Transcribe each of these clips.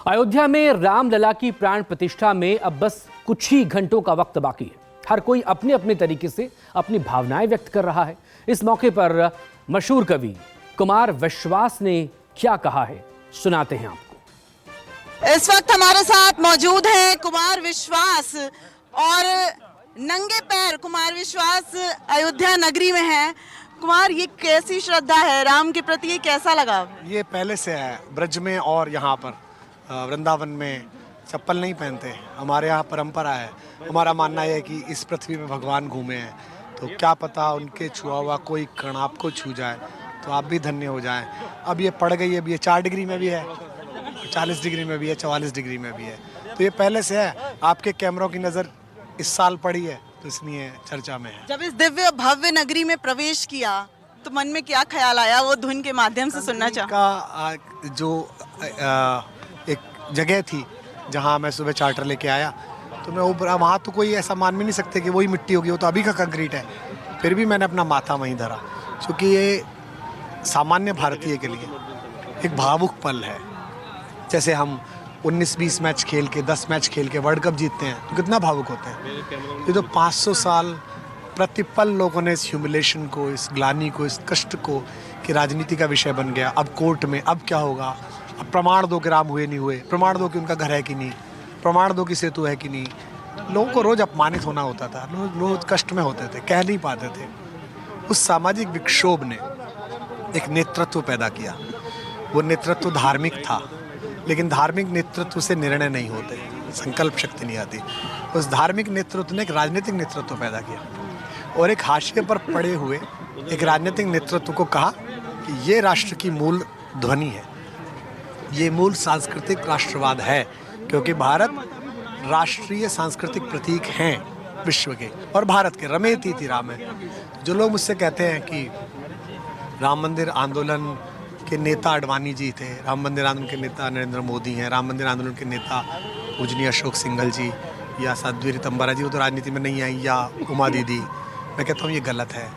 अयोध्या में रामलला की प्राण प्रतिष्ठा में अब बस कुछ ही घंटों का वक्त बाकी है। हर कोई अपने अपने तरीके से अपनी भावनाएं व्यक्त कर रहा है। इस मौके पर मशहूर कवि कुमार विश्वास ने क्या कहा है, सुनाते हैं आपको। इस वक्त हमारे साथ मौजूद हैं कुमार विश्वास और नंगे पैर कुमार विश्वास अयोध्या नगरी में हैं। कुमार, ये कैसी श्रद्धा है राम के प्रति, ये कैसा लगाव? ये पहले से है। ब्रज में और यहाँ पर वृंदावन में चप्पल नहीं पहनते। हमारे यहाँ परंपरा है। हमारा मानना है कि इस पृथ्वी में भगवान घूमे हैं, तो क्या पता उनके छुआ हुआ कोई कण आपको छू जाए तो आप भी धन्य हो जाएं। अब ये पड़ गई है, अब ये 4 डिग्री में भी है, 40 डिग्री में भी है, 44 डिग्री में भी है। तो ये पहले से है। आपके कैमरों की नज़र इस साल पड़ी है, तो इसलिए चर्चा में है। जब इस दिव्य भव्य नगरी में प्रवेश किया तो मन में क्या ख्याल आया, वो धुन के माध्यम से सुनना चाहूँ। जो एक जगह थी जहाँ मैं सुबह चार्टर लेके आया, तो मैं ऊपर वहाँ तो कोई ऐसा मान भी नहीं सकते कि वही मिट्टी होगी, वो तो अभी का कंक्रीट है। फिर भी मैंने अपना माथा वहीं धरा, क्योंकि ये सामान्य भारतीय के लिए एक भावुक पल है। जैसे हम 19-20 मैच खेल के 10 मैच खेल के वर्ल्ड कप जीतते हैं तो कितना भावुक होते हैं। ये तो 500 साल प्रतिपल लोगों ने इस ह्यूमिलेशन को, इस ग्लानि को, इस कष्ट को कि राजनीति का विषय बन गया। अब कोर्ट में अब क्या होगा, अब प्रमाण दो कि राम हुए नहीं हुए, प्रमाण दो कि उनका घर है कि नहीं, प्रमाण दो कि सेतु है कि नहीं। लोगों को रोज अपमानित होना होता था, लोग कष्ट में होते थे, कह नहीं पाते थे। उस सामाजिक विक्षोभ ने एक नेतृत्व पैदा किया। वो नेतृत्व धार्मिक था, लेकिन धार्मिक नेतृत्व से निर्णय नहीं होते, संकल्प शक्ति नहीं आती। उस धार्मिक नेतृत्व ने एक राजनीतिक नेतृत्व पैदा किया और एक हाशिए पर पड़े हुए एक राजनीतिक नेतृत्व को कहा कि ये राष्ट्र की मूल ध्वनि है, ये मूल सांस्कृतिक राष्ट्रवाद है, क्योंकि भारत राष्ट्रीय सांस्कृतिक प्रतीक हैं विश्व के, और भारत के रमेती थी राम है। जो लोग मुझसे कहते हैं कि राम मंदिर आंदोलन के नेता अडवाणी जी थे, राम मंदिर आंदोलन के नेता नरेंद्र मोदी हैं, राम मंदिर आंदोलन के नेता पूजनीय अशोक सिंघल जी या साध्वी रीतम्बरा जी, वो तो राजनीति में नहीं आई, या उमा दीदी, मैं कहता हूँ ये गलत है।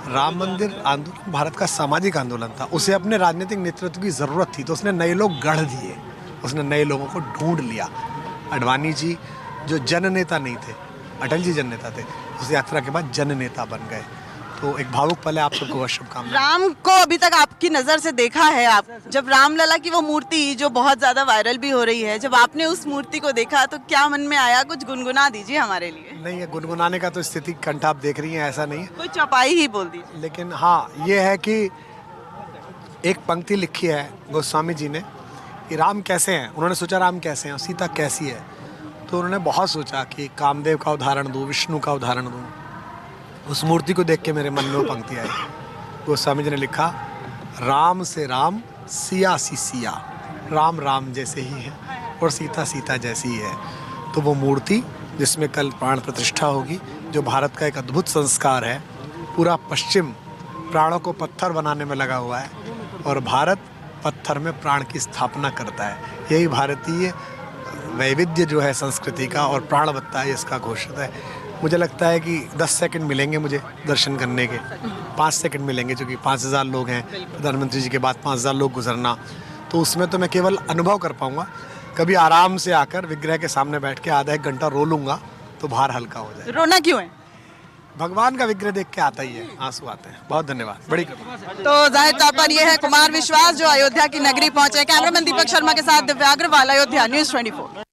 राम मंदिर आंदोलन भारत का सामाजिक आंदोलन था। उसे अपने राजनीतिक नेतृत्व की ज़रूरत थी, तो उसने नए लोग गढ़ दिए, उसने नए लोगों को ढूंढ लिया। अडवाणी जी जो जननेता नहीं थे, अटल जी जननेता थे, उस यात्रा के बाद जननेता बन गए। तो एक भावुक पल है। आप सबको शुभकामनाएं। राम को अभी तक आपकी नज़र से देखा है आप, जब रामलला की वो मूर्ति जो बहुत ज़्यादा वायरल भी हो रही है, जब आपने उस मूर्ति को देखा तो क्या मन में आया? कुछ गुनगुना दीजिए हमारे लिए। नहीं है, गुनगुनाने का तो स्थिति कंठ आप देख रही हैं, ऐसा नहीं है, कोई चौपाई ही बोल दीजिए। लेकिन हाँ ये है कि एक पंक्ति लिखी है गोस्वामी जी ने कि राम कैसे हैं। उन्होंने सोचा राम कैसे हैं और सीता कैसी है, तो उन्होंने बहुत सोचा कि कामदेव का उदाहरण दूँ, विष्णु का उदाहरण दूँ। उस मूर्ति को देख के मेरे मन में वो पंक्ति आई। गोस्वामी जी ने लिखा, राम से राम, सिया सी सिया, राम राम जैसे ही है और सीता सीता जैसी ही है। तो वो मूर्ति जिसमें कल प्राण प्रतिष्ठा होगी, जो भारत का एक अद्भुत संस्कार है। पूरा पश्चिम प्राणों को पत्थर बनाने में लगा हुआ है और भारत पत्थर में प्राण की स्थापना करता है। यही भारतीय वैविध्य जो है संस्कृति का और प्राणवत्ता है, इसका घोषित है। मुझे लगता है कि 10 सेकंड मिलेंगे मुझे दर्शन करने के, 5 सेकंड मिलेंगे, क्योंकि 5000 लोग हैं, प्रधानमंत्री जी के बाद 5000 लोग गुजरना, तो उसमें तो मैं केवल अनुभव कर पाऊंगा। कभी आराम से आकर विग्रह के सामने बैठ के आधा 1 घंटा रो लूंगा तो भार हल्का हो जाए। रोना क्यों है? भगवान का विग्रह देख के आता ही है, आंसू आते हैं। बहुत धन्यवाद, बड़ी कृपा। तो जाहिर तौर पर ये है कुमार विश्वास जो अयोध्या की नगरी पहुंचे। कैमरामैन दीपक शर्मा के साथ दिव्या अग्रवाल, अयोध्या न्यूज़ 24।